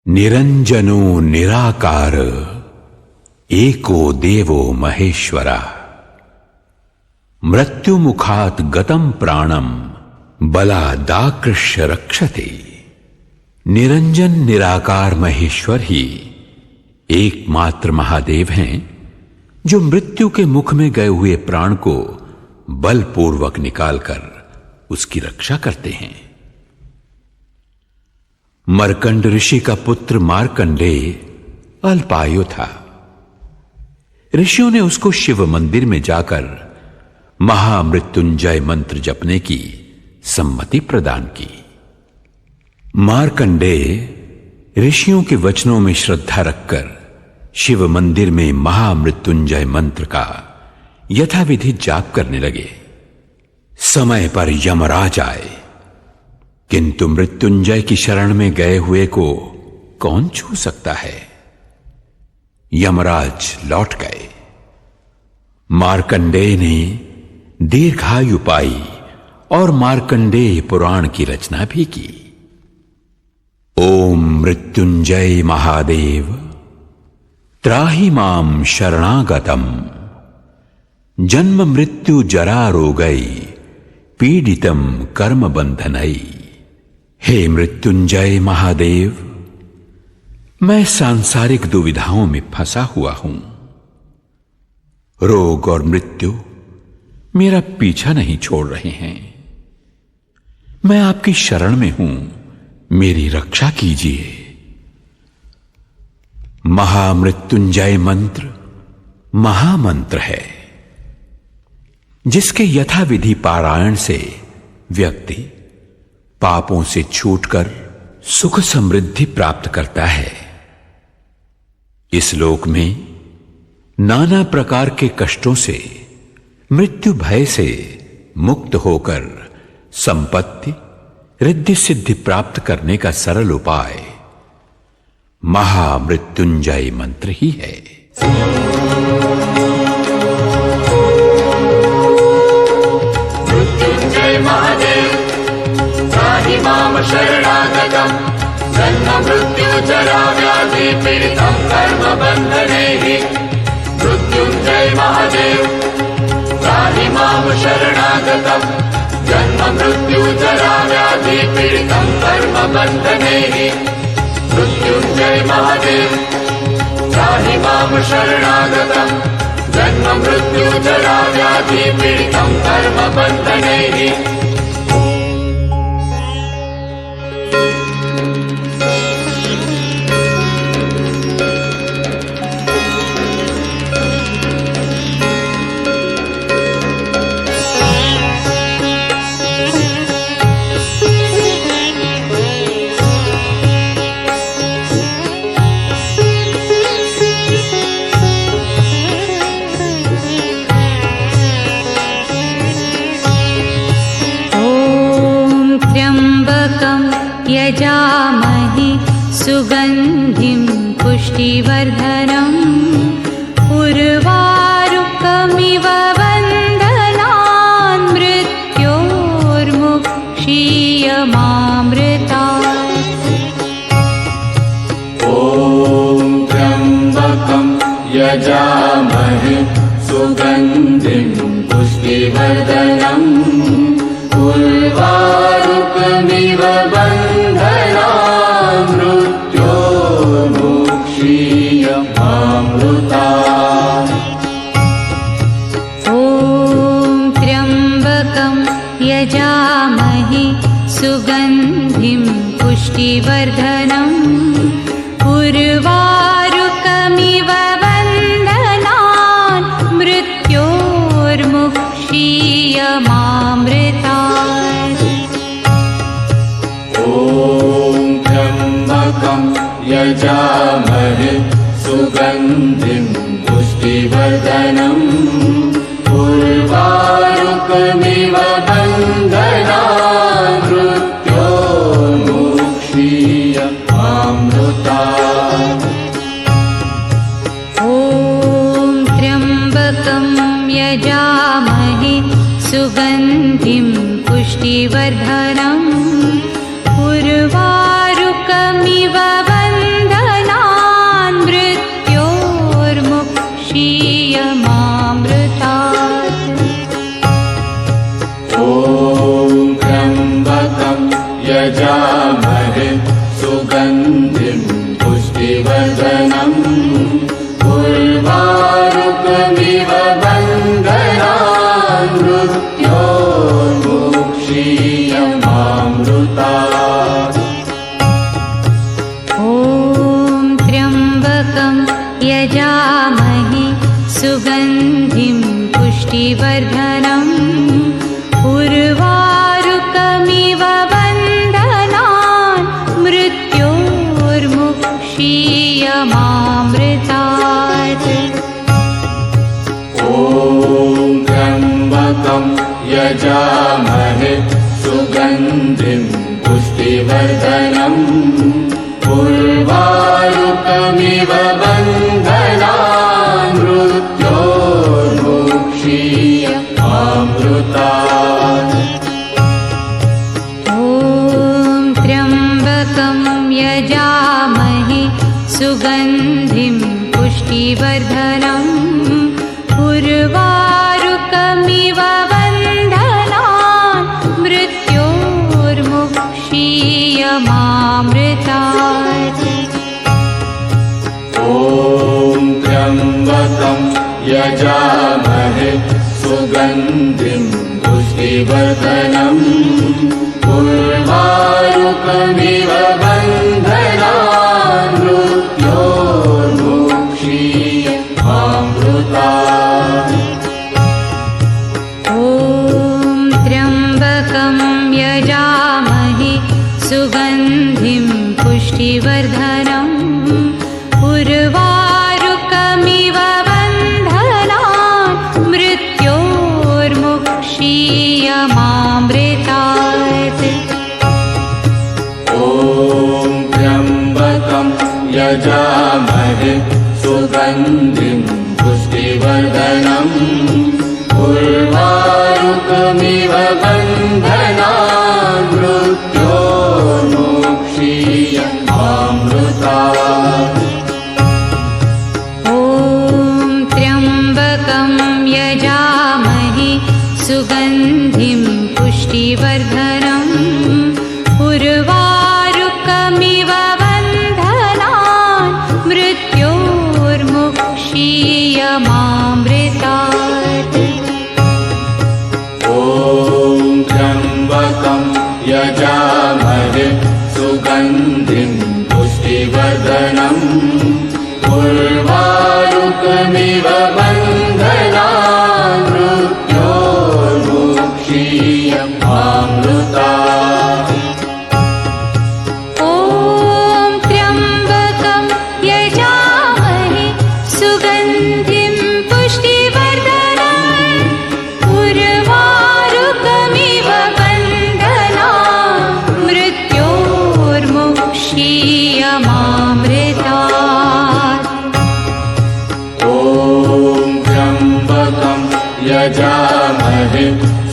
निरंजनो निराकार एको देवो महेश्वरा मृत्युमुखात् गतं प्राणम बलादाकृष्य रक्षते। निरंजन निराकार महेश्वर ही एकमात्र महादेव हैं जो मृत्यु के मुख में गए हुए प्राण को बलपूर्वक निकालकर उसकी रक्षा करते हैं। मर्कंड ऋषि का पुत्र मार्कंडेय अल्पायु था। ऋषियों ने उसको शिव मंदिर में जाकर महामृत्युंजय मंत्र जपने की सम्मति प्रदान की। मार्कंडेय ऋषियों के वचनों में श्रद्धा रखकर शिव मंदिर में महामृत्युंजय मंत्र का यथाविधि जाप करने लगे। समय पर यमराज आए, किंतु मृत्युंजय की शरण में गए हुए को कौन छू सकता है। यमराज लौट गए। मार्कंडेय ने दीर्घायु पाई और मार्कंडेय पुराण की रचना भी की। ओम मृत्युंजय महादेव त्राहि मां शरणागतम जन्म मृत्यु जरा रोगई पीडितम कर्म बंधनई। हे मृत्युंजय महादेव, मैं सांसारिक दुविधाओं में फंसा हुआ हूं। रोग और मृत्यु मेरा पीछा नहीं छोड़ रहे हैं। मैं आपकी शरण में हूं, मेरी रक्षा कीजिए। महामृत्युंजय मंत्र महामंत्र है, जिसके यथाविधि पारायण से व्यक्ति पापों से छूटकर सुख समृद्धि प्राप्त करता है। इस लोक में नाना प्रकार के कष्टों से, मृत्यु भय से मुक्त होकर संपत्ति रिद्धि सिद्धि प्राप्त करने का सरल उपाय महामृत्युंजय मंत्र ही है। मृत्युंजय महादेव त्राहि मां शरणागतम् जन्म मृत्यु जरा व्याधि पीडितं कर्म बन्धनैः। मृत्युंजय महादेव त्राहि मां शरणागतम् जन्म मृत्यु जरा व्याधि पीडितं कर्म बन्धनैः। मृत्युंजय महादेव त्राहि मां शरणागतम् जन्म मृत्यु जरा व्याधि पीडितं कर्म बन्धनैः। यजामहे सुगन्धिं पुष्टिवर्धनम् उर्वारुकमिव बन्धनान् मृत्योर्मुक्षीयमामृतात्। ॐ त्र्यम्बकं यजामहे सुगन्धिं पुष्टिवर्धनम् उर्वारुकमिव बन्धनान् मृत्योर्मुक्षीयमामृतात्। ॐ त्र्यम्बकं यजामहे सुगन्धिं पुष्टिवर्धनम् उर्वारुकमिव बन्धनान् मृत्योर्मुक्षीयमामृतात्। ॐ त्र्यम्बकं यजामहे सुगन्धिं पुष्टिवर्धनम् उर्वारुकमिव बन्धनान् मृत्योर्मुक्षीयमामृतात्। ॐ त्र्यम्बकं यजामहे सुगन्धिं पुष्टिवर्धनम् उर्वारुकमिव बन्धनान् मुक्षीयमामृतात् ॐ त्र्यम्बकं यजामहे सुगन्धिं पुष्टिवर्धनम् उर्वारुकमिव बन्धनान् मृत्योर्मुक्षीयमामृतात् ॐ त्र्यम्बकं यजामहे सुगन्धिं पुष्टिवर्धनम् उर्वारुकमिव बन्धनान् मृत्योर्मुक्षीयमामृतात् ॐ त्र्यम्बकं यजामहे सुगन्धिं पुष्टिवर्धनम् उर्वारुकमिव बन्धनान् मृत्योर्मुक्षीयमामृतात् ॐ त्र्यम्बकं यजामहे सुगन्धिं पुष्टिवर्धनम् उर्वारुकमिव बन्धनान् मृत्योर्मुक्षीयमामृतात् ॐ त्र्यम्बकं यजामहे सुगन्धिं पुष्टिवर्धनम् उर्वारुकमिव बन्धनान् मृत्योर्मुक्षीयमामृतात् ॐ त्र्यम्बकं यजामहे सुगन्धिं पुष्टिवर्धनम् उर्वारुकमिव बन्धनान् मृत्योर्मुक्षीयमामृतात् ॐ त्र्यम्बकं यजामहे सुगन्धिं पुष्टिवर्धनम् उर्वारुकमिव बन्धनान् मृत्योर्मुक्षीयमामृतात् ॐ त्र्यम्बकं यजामहे सुगन्धिं पुष्टिवर्धनम् उर्वारुकमिव बन्धनान् मृत्योर्मुक्षीयमामृतात् ॐ त्र्यम्बकं यजामहे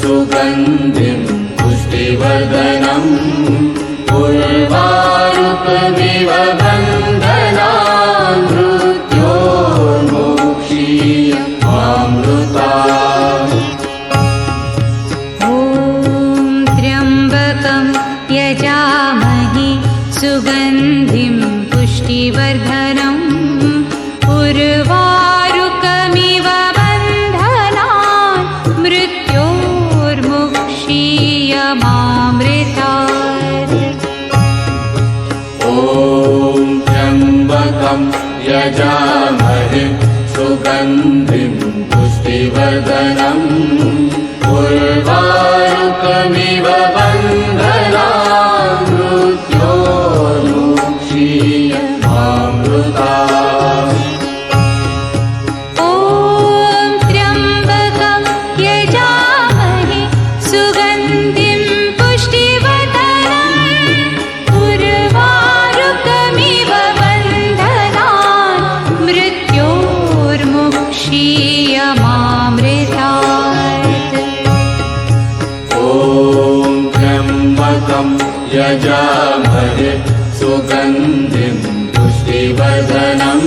सुगन्धिं पुष्टिवर्धनम् उर्वारुकमिव बन्धनान् मृत्योर्मुक्षीयमामृतात् ॐ त्र्यम्बकं यजामहे सुगन्धिं पुष्टिवर्धनम् उर्वारुकमिव बन्धनान् मृत्योर्मुक्षीयमामृतात् ॐ त्र्यम्बकं यजामहे सुगन्धिं पुष्टिवर्धनम् उर्वारुकमिव बन्धनान् मृत्योर्मुक्षीयमामृतात् ॐ त्र्यम्बकं यजामहे सुगन्धिं पुष्टिवर्धनम् उर्वारुकमिव बन्धनान् मृत्योर्मुक्षीयमामृतात् ॐ त्र्यम्बकं यजामहे सुगन्धिं पुष्टिवर्धनम्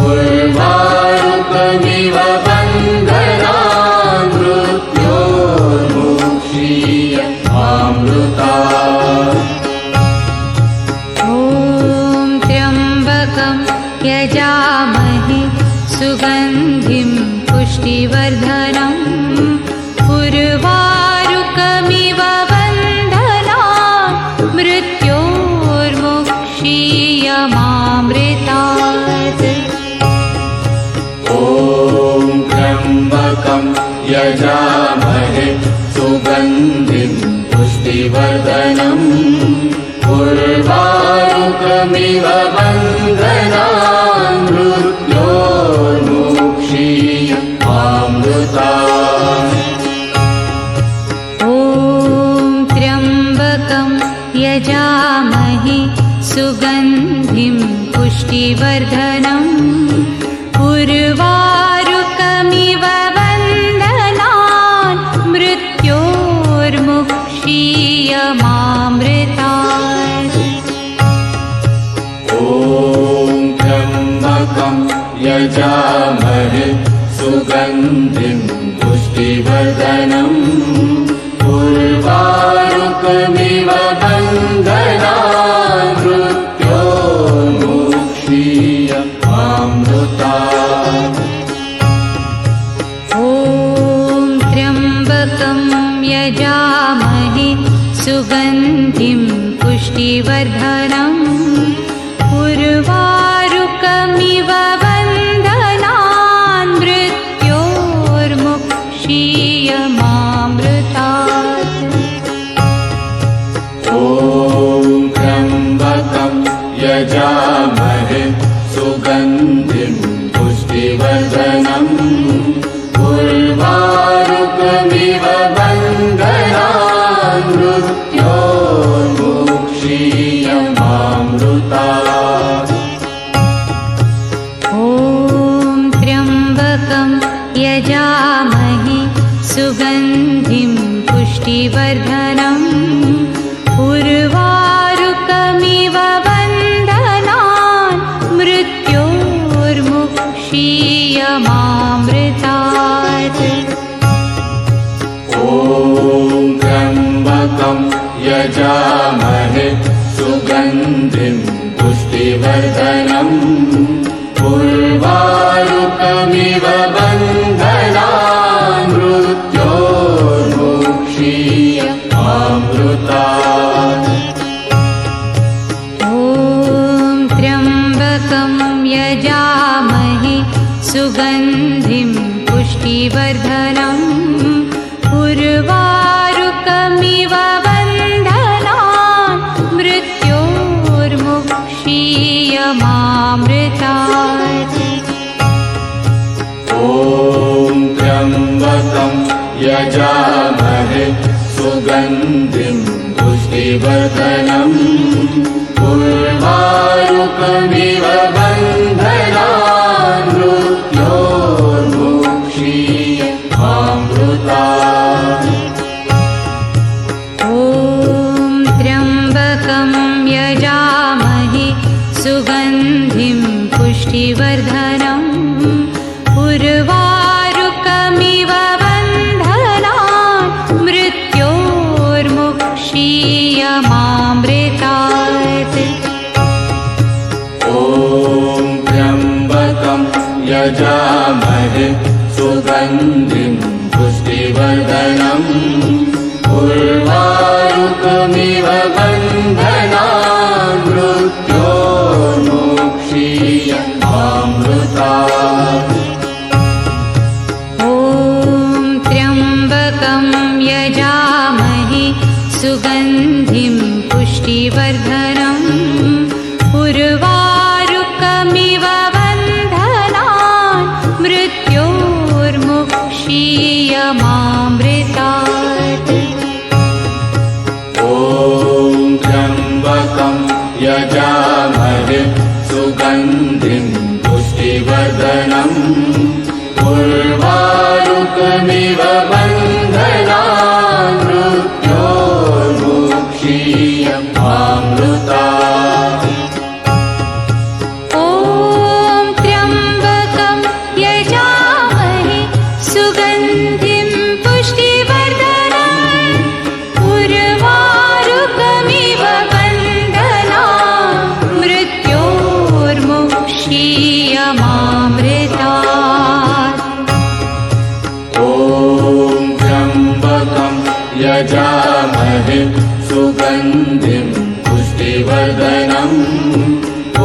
उर्वारुकमिव बन्धनान् मृत्योर्मुक्षीयमामृतात् ॐ त्र्यम्बकं यजामहे सुगन्धिं पुष्टिवर्धनम् उर्वारुकमिव बन्धनान् मृत्योर्मुक्षीयमामृतात् ॐ त्र्यम्बकं यजामहे सुगन्धिं पुष्टिवर्धनम् उर्वारुकमिव बन्धनान् मृत्योर्मुक्षीयमामृतात्। ॐ त्र्यम्बकं यजामहे सुगन्धिं पुष्टिवर्धनम् उर्वारुकमिव बन्धनान् मृत्योर्मुक्षीयमामृतात्। ॐ त्र्यम्बकं यजामहे सुगन्धिं पुष्टिवर्धनम् उर्वारुकमिव बन्धनान् मृत्योर्मुक्षीयमामृतात्। ॐ त्र्यम्बकं यजामहे सुगन्धिं पुष्टिवर्धनम् उर्वारुकमिव बन्धनान् मृत्योर्मुक्षीयमामृतात्। ॐ त्र्यम्बकं यजामहे सुगन्धिं पुष्टिवर्धनम् उर्वारुकमिव बन्धनान् मृत्योर्मुक्षीयमामृतात्। ॐ त्र्यम्बकं यजामहे सुगन्धिं पुष्टिवर्धनम् उर्वारुकमिव बन्धनान् मृत्योर्मुक्षीयमामृतात्। ॐ त्र्यम्बकं यजामहे सुगन्धिं पुष्टिवर्धनम् उर्वारुकमिव बन्धनान् मृत्योर्मुक्षीयमामृतात्। ॐ त्र्यम्बकं यजामहे सुगन्धिं पुष्टिवर्धनम् उर्वारुकमिव बन्धनान् मृत्योर्मुक्षीयमामृतात्। ॐ त्र्यम्बकं यजामहे सुगन्धिं पुष्टिवर्धनम् उर्वारुकमिव बन्धनान् मृत्योर्मुक्षीयमामृतात्। ॐ त्र्यम्बकं यजामहे सुगन्धिं पुष्टिवर्धनम् उर्वारुकमिव बन्धनान् मृत्योर्मुक्षीयमामृतात्। ॐ त्र्यम्बकं यजामहे सुगन्धिं पुष्टिवर्धनम् उर्वारुकमिव बन्धनान् मृत्योर्मुक्षीयमामृतात्। ॐ त्र्यम्बकं यजामहे सुगन्धिं पुष्टिवर्धनम् उर्वारुकमिव बन्धनान् मृत्योर्मुक्षीयमामृतात्। ॐ त्र्यम्बकं यजामहे सुगन्धिं पुष्टिवर्धनम् उर्वारुकमिव बन्धनान् मृत्योर्मुक्षीयमामृतात्। ॐ त्र्यम्बकं यजामहे सुगन्धिं पुष्टिवर्धनम् उर्वारुकमिव बन्धनान् मृत्योर्मुक्षीयमामृतात्। ॐ त्र्यम्बकं यजामहे सुगन्धिं पुष्टिवर्धनम्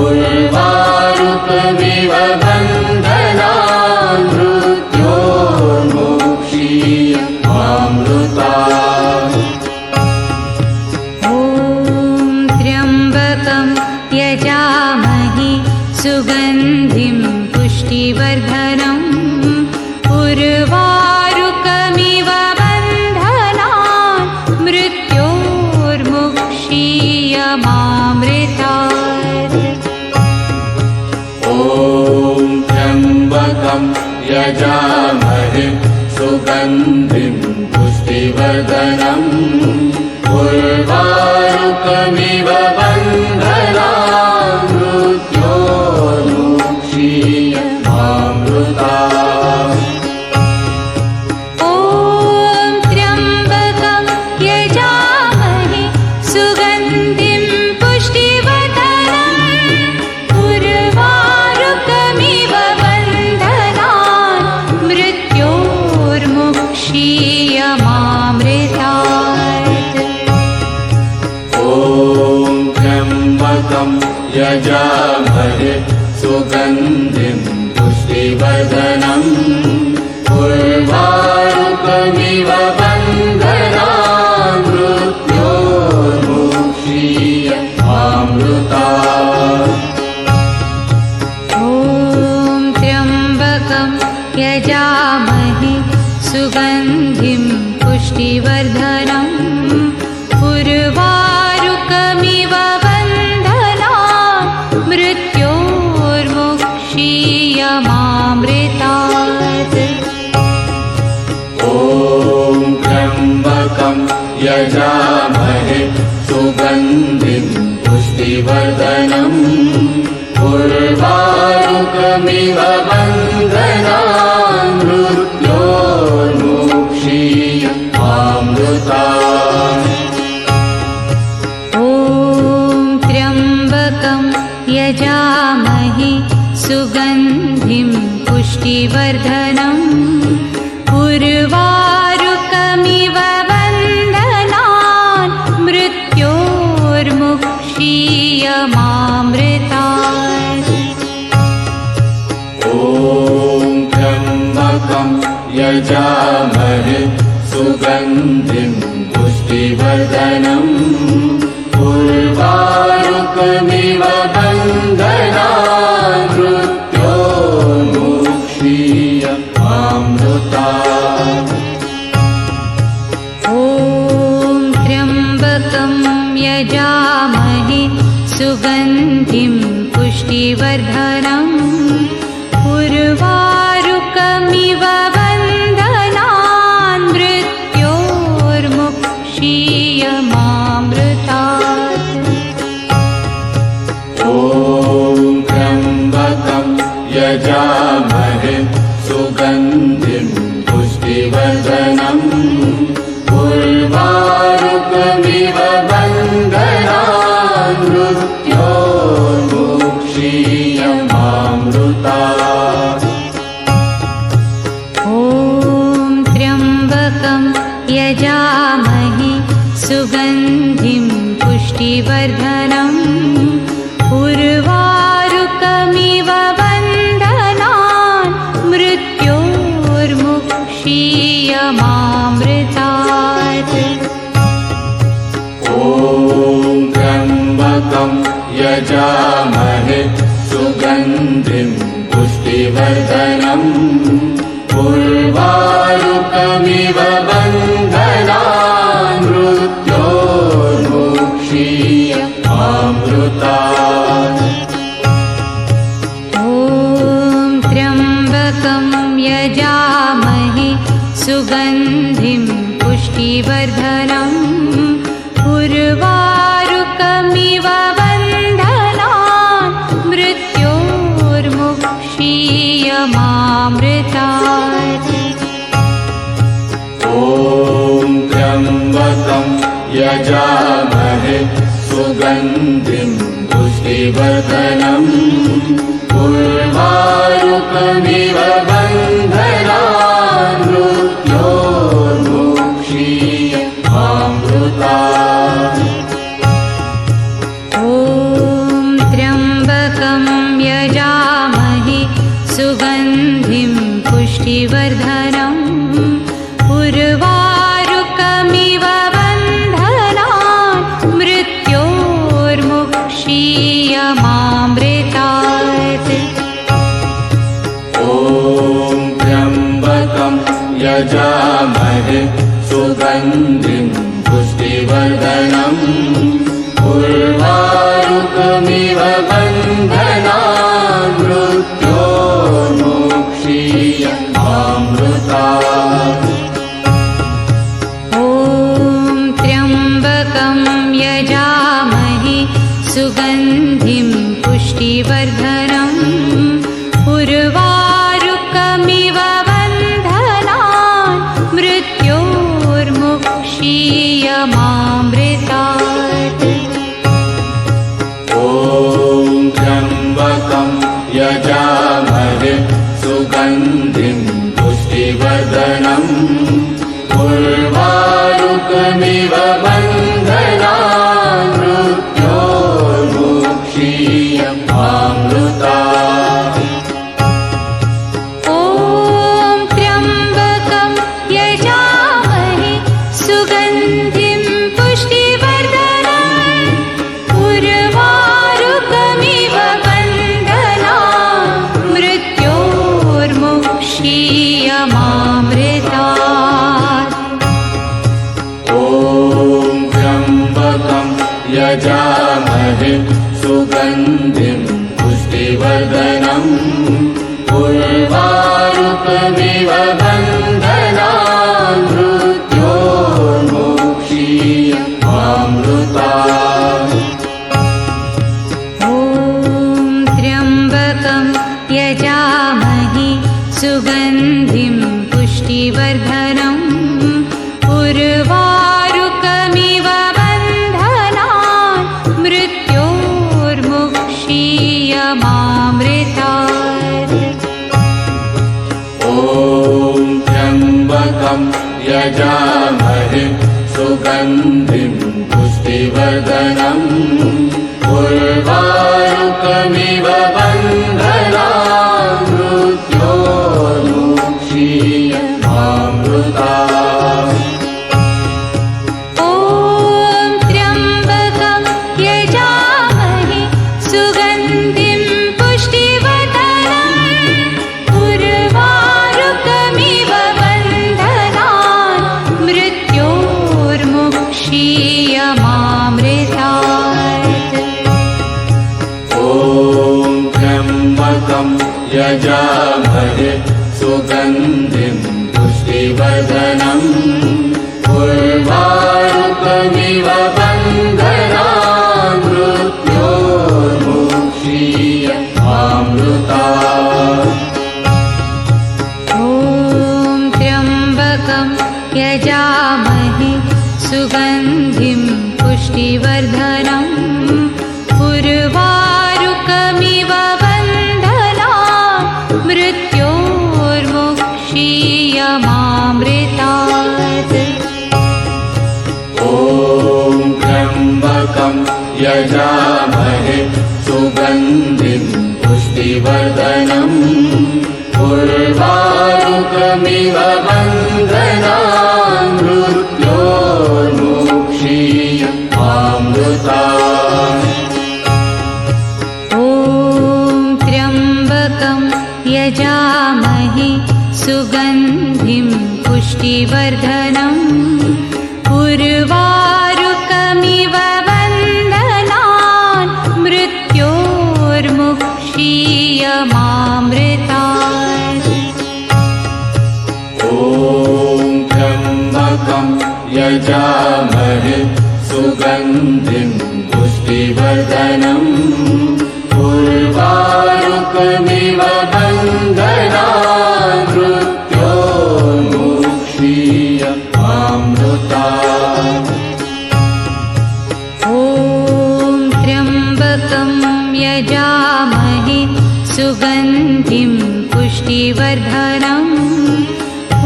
उर्वारुकमिव बन्धनान् मृत्योर्मुक्षीयमामृतात्। ॐ यजामहे सुगन्धिं पुष्टिवर्धनम् उर्वारुकमिव बन्धनान् मृत्योर्मुक्षीयमामृतात् ॐ त्र्यम्बकं यजामहे सुगन्धिं पुष्टिवर्धनम् उर्वारुकमिव बन्धनान् मृत्योर्मुक्षीयमामृतात् ॐ त्र्यम्बकं यजामहे सुगन्धिं पुष्टिवर्धनम् उर्वारुकमिव बन्धनान् मृत्योर्मुक्षीयमामृतात् ॐ त्र्यम्बकं यजामहे सुगन्धिं पुष्टिवर्धनम् उर्वारुकमिव बन्धनान् मृत्योर्मुक्षीयमामृतात् ॐ त्र्यम्बकं यजामहे सुगन्धिं पुष्टिवर्धनम् उर्वारुकमिव बन्धनान् मृत्योर्मुक्षीयमामृतात् ॐ त्र्यम्बकं यजामहे सुगन्धिं पुष्टिवर्धनम् उर्वारुकमिव बन्धनान् मृत्योर्मुक्षीयमामृतात् ॐ त्र्यम्बकं यजामहे सुगन्धिं पुष्टिवर्धनम् उर्वारुकमिव बन्धनान् मृत्योर्मुक्षीयमामृतात् ॐ त्र्यम्बकं यजामहे सुगन्धिं पुष्टिवर्धनम् उर्वारुकमिव बन्धनान् मृत्योर्मुक्षीयमामृतात् ॐ त्र्यम्बकं यजामहे सुगन्धिं पुष्टिवर्धनम् उर्वारुकमिव बन्धनान् मृत्योर्मुक्षीयमामृतात् ॐ त्र्यम्बकं यजामहे सुगन्धिं पुष्टिवर्धनम् उर्वारुकमिव बन्धनान् मृत्योर्मुक्षीयमामृतात् ॐ त्र्यम्बकं यजामहे सुगन्धिं पुष्टिवर्धनम् उर्वारुकमिव बन्धनान् मृत्योर्मुक्षीयमामृतात् ॐ त्र्यम्बकं यजामहे सुगन्धिं पुष्टिवर्धनम् उर्वारुकमिव बन्धनान् मृत्योर्मुक्षीयमामृतात् ॐ त्र्यम्बकं यजामहे सुगन्धिं पुष्टिवर्धनम् उर्वारुकमिव बन्धनान् मृत्योर्मुक्षीयमामृतात् ॐ त्र्यम्बकं यजामहे सुगन्धिं पुष्टिवर्धनम् उर्वारुकमिव बन्धनान् मृत्योर्मुक्षीयमामृतात् ॐ त्र्यम्बकं यजामहे सुगन्धिं पुष्टिवर्धनम् उर्वारुकमिव बन्धनान् मृत्योर्मुक्षीयमामृतात् यजामहे सुगन्धिं पुष्टिवर्धनम् उर्वारुकमिव बन्धनान् मृत्योर्मुक्षीयमामृतात्। ॐ त्र्यम्बकं यजामहे सुगन्धिं पुष्टिवर्धनम् उर्वारुकमिव बन्धनान् मृत्योर्मुक्षीयमामृतात्। ॐ त्र्यम्बकं यजामहे सुगन्धिं पुष्टिवर्धनम् उर्वारुकमिव बन्धनान् मृत्योर्मुक्षीयमामृतात्। ॐ त्र्यम्बकं यजामहे सुगन्धिं पुष्टिवर्धनम् उर्वारुकमिव बन्धनान् मृत्योर्मुक्षीयमामृतात्। ॐ त्र्यम्बकं यजामहे सुगन्धिं पुष्टिवर्धनम् उर्वारुकमिव बन्धनान् मृत्योर्मुक्षीयमामृतात्। ॐ त्र्यम्बकं यजामहे सुगन्धिं पुष्टिवर्धनम् उर्वारुकमिव बन्धनान् मृत्योर्मुक्षीयमामृतात्। ॐ त्र्यम्बकं यजामहे सुगन्धिं पुष्टिवर्धनम् उर्वारुकमिव बन्धनान् मृत्योर्मुक्षीयमामृतात्। ॐ त्र्यम्बकं यजामहे सुगन्धिं पुष्टिवर्धनम् उर्वारुकमिव बन्धनान् मृत्योर्मुक्षीयमामृतात्। ॐ त्र्यम्बकं यजामहे सुगन्धिं पुष्टिवर्धनम् उर्वारुकमिव बन्धनान् मृत्योर्मुक्षीयमामृतात्। ॐ त्र्यम्बकं यजामहे सुगन्धिं पुष्टिवर्धनम् उर्वारुकमिव बन्धनान् मृत्योर्मुक्षीयमामृतात्। ॐ त्र्यम्बकं यजामहे सुगन्धिं पुष्टिवर्धनम् उर्वारुकमिव बन्धनान् मृत्योर्मुक्षीयमामृतात्। ॐ त्र्यम्बकं यजामहे सुगन्धिं पुष्टिवर्धनम् उर्वारुकमिव बन्धनान् मृत्योर्मुक्षीयमामृतात्। ॐ त्र्यम्बकं यजामहे सुगन्धिं पुष्टिवर्धनम् उर्वारुकमिव बन्धनान् मृत्योर्मुक्षीयमामृतात्। ॐ त्र्यम्बकं यजामहे सुगन्धिं पुष्टिवर्धनम्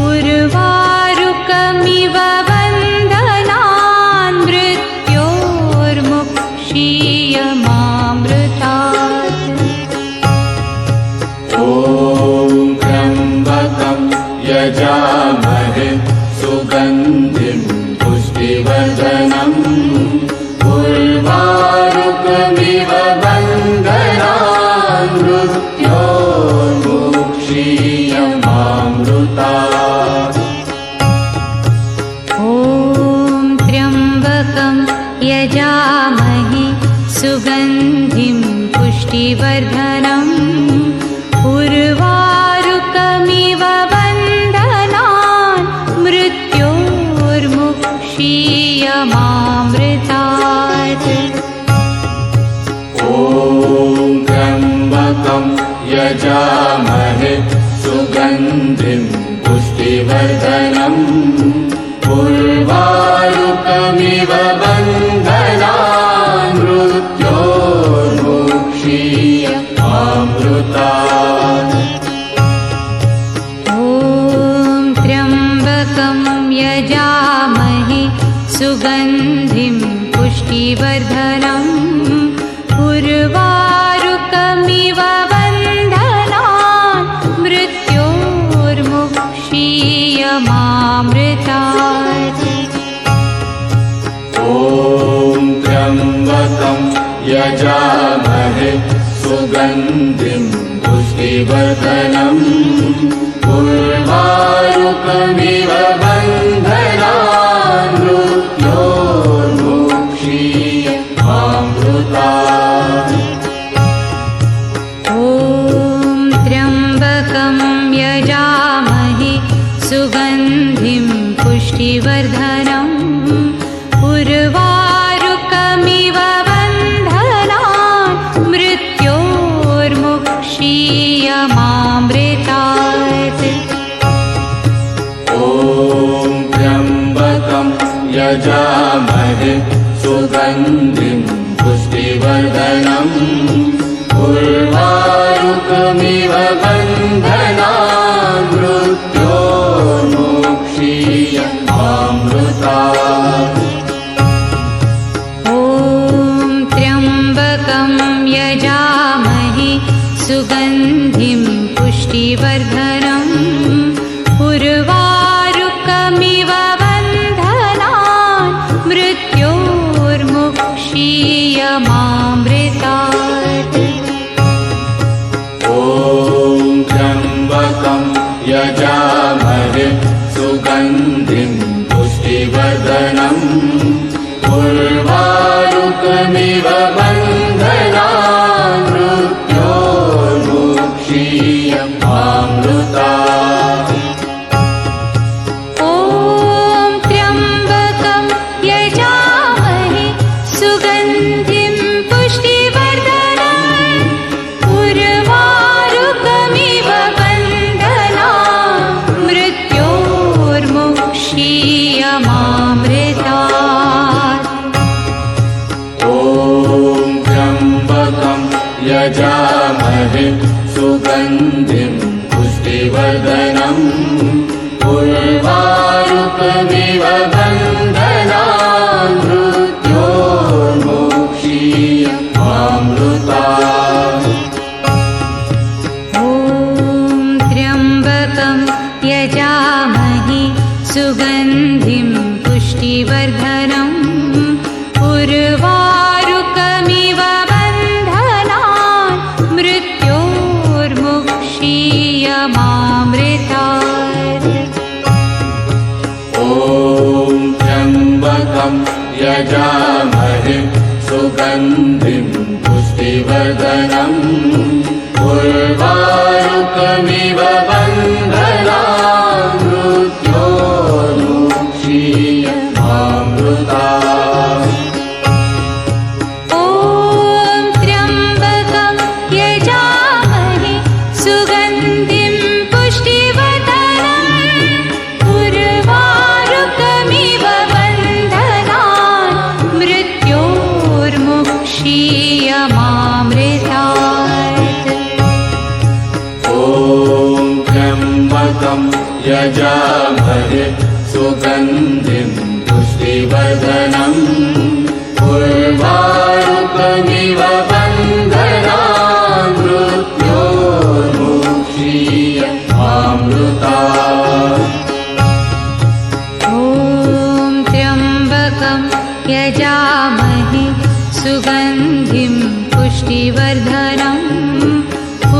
उर्वारुकमिव बन्धनान् मृत्योर्मुक्षीयमामृतात्। ॐ त्र्यम्बकं यजामहे सुगन्धिं पुष्टिवर्धनम् उर्वारुकमिव बन्धनान् मृत्योर्मुक्षीयमामृतात्। पुष्टिवर्धनम् उर्वारुकमिव बन्धनान् मृत्योर्मुक्षीयमामृतात्। ॐ त्र्यम्बकं यजामहे सुगन्धिं पुष्टिवर्धनम् उर्वारुकमिव बन्धनान् मृत्योर्मुक्षीयमामृतात्। ॐ त्र्यम्बकं यजामहे सुगन्धिं पुष्टिवर्धनम् उर्वारुकमिव बन्धनान् मृत्योर्मुक्षीयमामृतात्। ॐ त्र्यम्बकं यजामहे सुगन्धिं पुष्टिवर्धनम् उर्वारुकमिव बन्धनान् मृत्योर्मुक्षीयमामृतात्। ॐ त्र्यम्बकं यजामहे सुगन्धिं पुष्टिवर्धनम् उर्वारुकमिव बन्धनान् मृत्योर्मुक्षीयमामृतात्। ॐ त्र्यम्बकं यजामहे सुगन्धिं पुष्टिवर्धनम् उर्वारुकमिव बन्धनान् मृत्योर्मुक्षीयमामृतात्। ॐ त्र्यम्बकं यजामहे सुगन्धिं पुष्टिवर्धनम् उर्वारुकमिव बन्धनान् मृत्योर्मुक्षीयमामृतात्। ॐ त्र्यम्बकं यजामहे सुगन्धिं पुष्टिवर्धनम् उर्वारुकमिव बन्धनान् मृत्योर्मुक्षीयमामृतात्। ॐ त्र्यम्बकं यजामहे सुगन्धिं पुष्टिवर्धनम् उर्वारुकमिव बन्धनान् मृत्योर्मुक्षीयमामृतात्। ॐ त्र्यम्बकं यजामहे सुगन्धिं पुष्टिवर्धनम् उर्वारुकमिव बन्धनान् मृत्योर्मुक्षीयमामृतात्। ॐ त्र्यम्बकं यजामहे सुगन्धिं पुष्टिवर्धनम् उर्वारुकमिव बन्धनान् मृत्योर्मुक्षीयमामृतात्। ॐ त्र्यम्बकं यजामहे सुगन्धिं पुष्टिवर्धनम् उर्वारुकमिव बन्धनान् मृत्योर्मुक्षीयमामृतात्। ॐ त्र्यम्बकं यजामहे सुगन्धिं पुष्टिवर्धनम् उर्वारुकमिव बन्धनान् मृत्योर्मुक्षीयमामृतात्। ॐ त्र्यम्बकं यजामहे सुगन्धिं पुष्टिवर्धनम् उर्वारुकमिव बन्धनान् मृत्योर्मुक्षीयमामृतात्। ॐ त्र्यम्बकं यजामहे सुगन्धिं पुष्टिवर्धनम्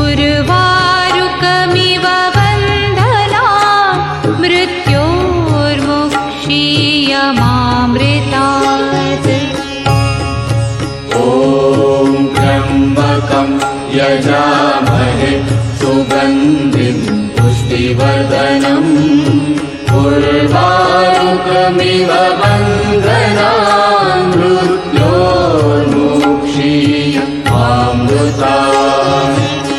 उर्वारुकमिव बन्धनान् मृत्योर्मुक्षीयमामृतात्। ॐ यजामहे सुगन्धिं पुष्टिवर्धनम् उर्वारुकमिव बन्धनान् मृत्योर्मुक्षीयमामृतात्।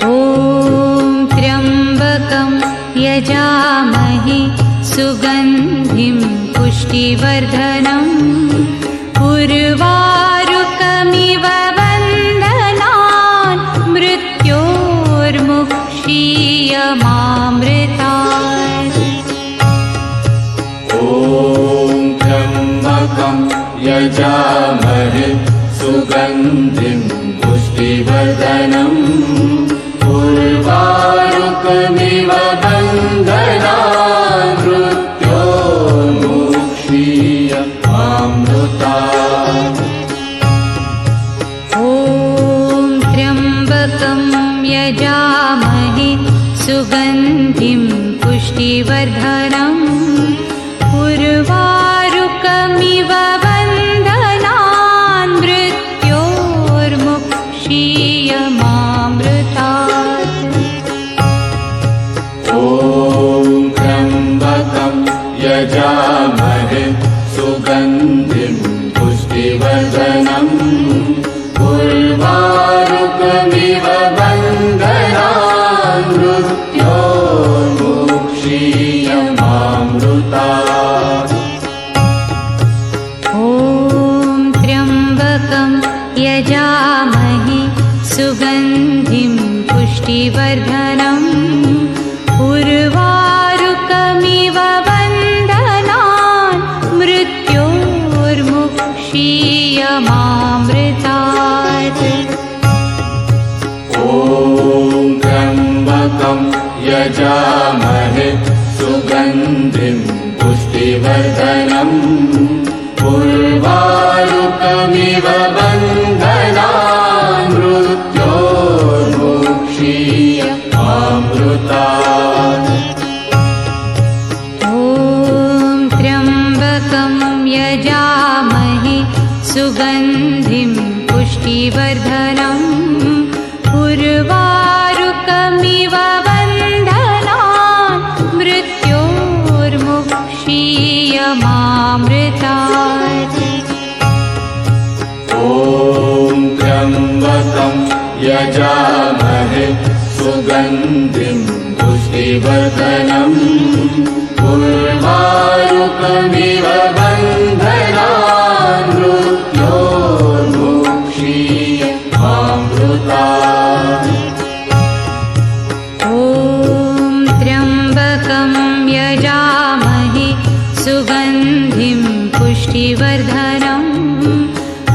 ॐ त्र्यम्बकं यजामहे सुगन्धिं पुष्टिवर्धनम् उर्वारुकमिव बन्धनान् मृत्योर्मुक्षीयमामृतात्। ॐ त्र्यम्बकं यजामहे सुगन्धिं पुष्टिवर्धनम् उर्वारुकमिव बन्धनान् मृत्योर्मुक्षीयमामृतात्। ॐ त्र्यम्बकं यजामहे सुगन्धिं पुष्टिवर्धनम् उर्वारुकमिव बन्धनान् मृत्योर्मुक्षीयमामृतात्। ॐ त्र्यम्बकं यजामहे सुगन्धिं पुष्टिवर्धनम् उर्वारुकमिव बन्धनान् मृत्योर्मुक्षीयमामृतात्। ॐ त्र्यम्बकं यजामहे सुगन्धिं पुष्टिवर्धनम् उर्वारुकमिव बन्धनान् मृत्योर्मुक्षीयमामृतात्। ॐ त्र्यम्बकं यजामहे सुगन्धिं पुष्टिवर्धनम् उर्वारुकमिव बन्धनान् मृत्योर्मुक्षीयमामृतात्। ॐ त्र्यम्बकं यजामहे सुगन्धिं पुष्टिवर्धनम् उर्वारुकमिव बन्धनान् मृत्योर्मुक्षीयमामृतात्। ॐ त्र्यम्बकं यजामहे सुगन्धिं पुष्टिवर्धनम् उर्वारुकमिव बन्धनान् मृत्योर्मुक्षीयमामृतात्। ॐ त्र्यम्बकं यजामहे सुगन्धिं पुष्टिवर्धनम्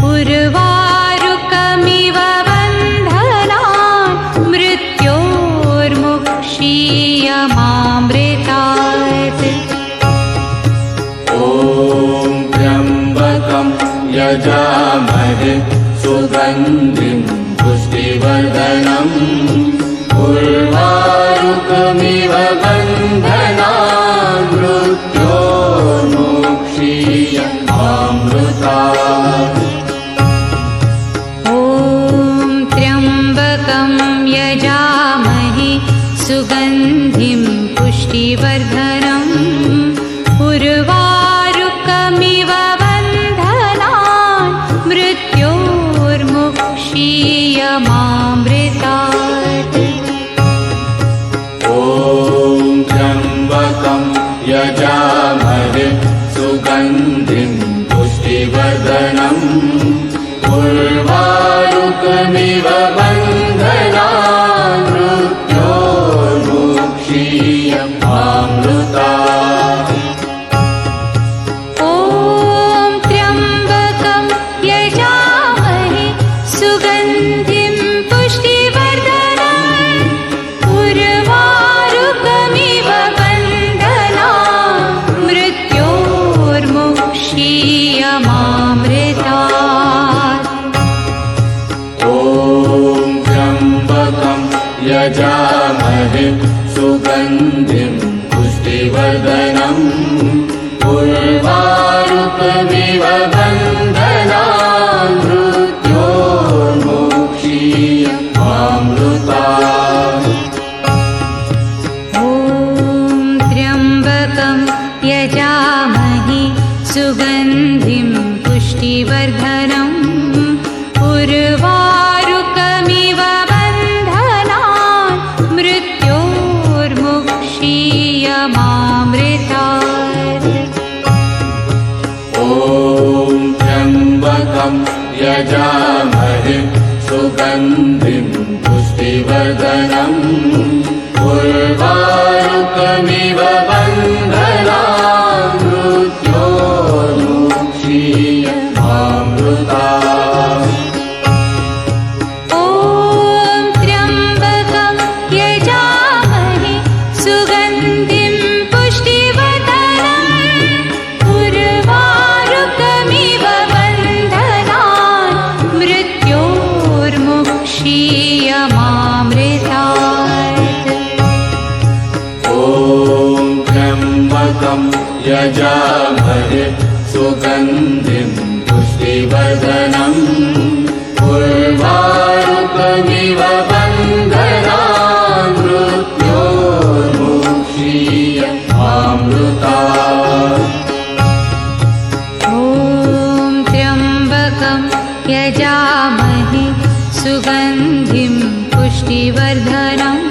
उर्वारुकमिव बन्धनान् मृत्योर्मुक्षीयमामृतात्। ॐ त्र्यम्बकं यजामहे सुगन्धिं पुष्टिवर्धनम् उर्वारुकमिव बन्धनान् मृत्योर्मुक्षीयमामृतात्। ॐ त्र्यम्बकं यजामहे सुगन्धिं पुष्टिवर्धनम् उर्वारुकमिव बन्धनान् मृत्योर्मुक्षीयमामृतात्। ॐ त्र्यम्बकं यजामहे सुगन्धिं पुष्टिवर्धनम् उर्वारुकमिव बन्धनान् मृत्योर्मुक्षीयमामृतात्। ॐ त्र्यम्बकं यजामहे सुगन्धिं पुष्टिवर्धनम् उर्वारुकमिव बन्धनान् मृत्योर्मुक्षीयमामृतात्। ॐ त्र्यम्बकं यजामहे सुगन्धिं पुष्टिवर्धनम् उर्वारुकमिव बन्धनान् मृत्योर्मुक्षीयमामृतात्। सुगन्धिं पुष्टिवर्धनम् उर्वारुकमिव बन्धनान् मृत्योर्मुक्षीयमामृता ॐ त्र्यम्बकं यजामहे सुगन्धिं पुष्टिवर्धनम् उर्वारुकमिव बन्धनान् मृत्योर्मुक्षीयमामृतात् ॐ त्र्यम्बकं यजामहे सुगन्धिं पुष्टिवर्धनम्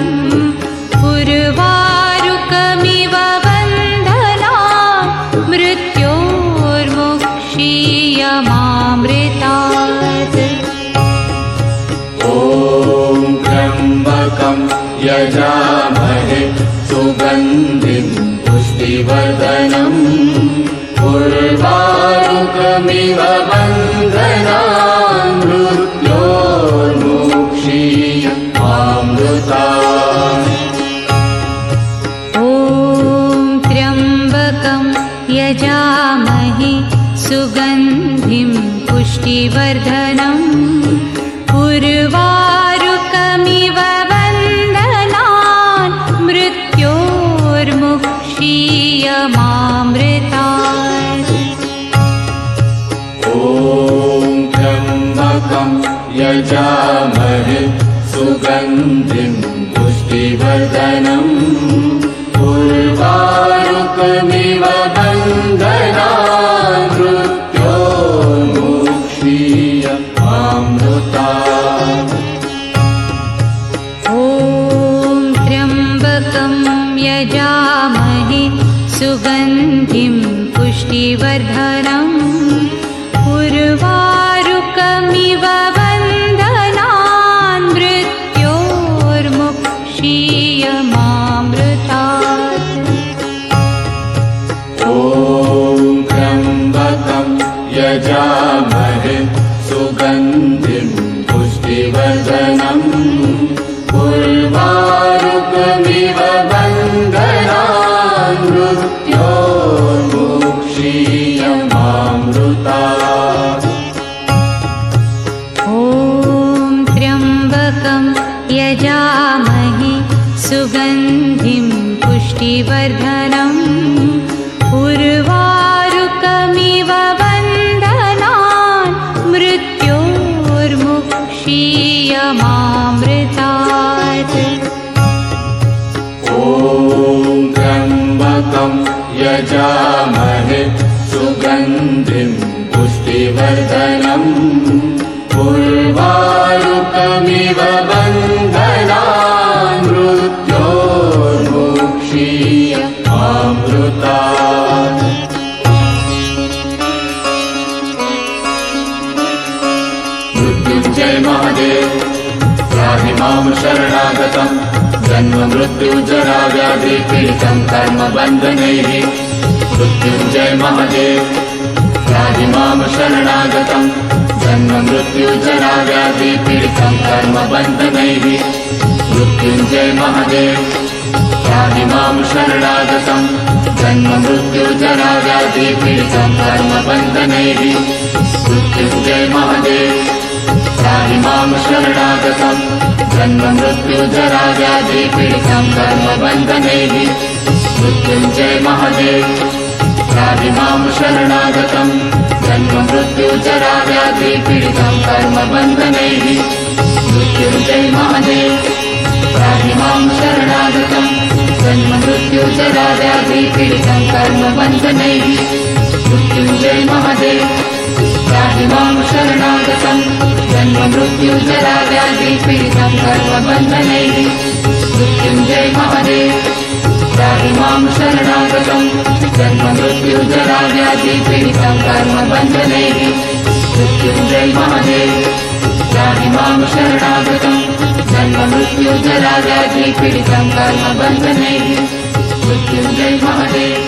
उर्वारुकमिव बन्धनान् मृत्योर्मुक्षीयमामृतात् ॐ त्र्यम्बकं यजामहे सुगन्धिं पुष्टिवर्धनम् उर्वारुकमिव बन्धनान् मृत्योर्मुक्षीयमामृतात् ॐ त्र्यम्बकं यजामहे सुगन्धिं पुष्टिवर्धनम् उर्वारुकमिव बन्धनान् मृत्योर्मुक्षीयमामृतात् ॐ त्र्यम्बकं यजामहे सुगन्धिं पुष्टिवर्धनम् उर्वारुकमिव बन्धनान् मृत्योर्मुक्षीयमामृतात् ॐ त्र्यम्बकं यजामहे सुगन्धिं पुष्टिवर्धनम् उर्वारुकमिव बन्धनान् मृत्योर्मुक्षीयमामृतात् ॐ त्र्यम्बकं यजामहे सुगन्धिं पुष्टिवर्धनम् उर्वारुकमिव बन्धनान् मृत्योर्मुक्षीयमामृतात् ॐ त्र्यम्बकं यजामहे सुगन्धिं पुष्टिवर्धनम् उर्वारुकमिव बन्धनान् मृत्योर्मुक्षीयमामृतात् ॐ त्र्यम्बकं यजामहे सुगन्धिं पुष्टिवर्धनम् उर्वारुकमिव बन्धनान् मृत्योर्मुक्षीयमामृतात् ॐ त्र्यम्बकं यजामहे सुगन्धिं पुष्टिवर्धनम् उर्वारुकमिव बन्धनान् मृत्योर्मुक्षीयमामृतात् मृत्युञ्जय महादेव त्राहि मां शरणागतं जन्म मृत्युजरा व्याधि पीडितं कर्मबन्धनैः मृत्युञ्जय महादेव त्राहि मां शरणागतं जन्म मृत्युजरा व्याधि पीडितं कर्मबन्धनैः मृत्युञ्जय महादेव त्राहि मां शरणागतं जन्म मृत्युजरा व्याधि पीडितं कर्मबन्धनैः मृत्युञ्जय महादेव त्राहि मां शरणागतं जन्म मृत्युजरा व्याधि पीडितं कर्मबन्धनैः मृत्युञ्जय महादेव त्राहि मां शरणागतं जन्म मृत्युजरा व्याधि पीडितं कर्मबन्धनैः मृत्युञ्जय महादेव त्राहि मां शरणागतं जन्म मृत्युजरा व्याधि पीडितं कर्मबन्धनैः मृत्युञ्जय महादेव त्राहि मां शरणागतं जन्म मृत्युजरा व्याधि पीडितं कर्मबन्धनैः मृत्युञ्जय महादेव त्राहि मां शरणागतं जन्म मृत्युजरा व्याधि पीडितं कर्मबन्धनैः मृत्युञ्जय महादेव त्राहि मां शरणागतं जन्ममृत्युजराव्याधिपीडितं कर्मबन्धनैः मृत्युञ्जय महादेव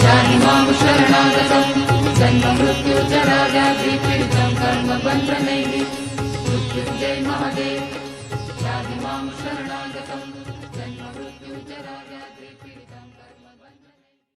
त्राहि मां शरणागतं जन्ममृत्युजराव्याधिपीडितं कर्मबन्धनैः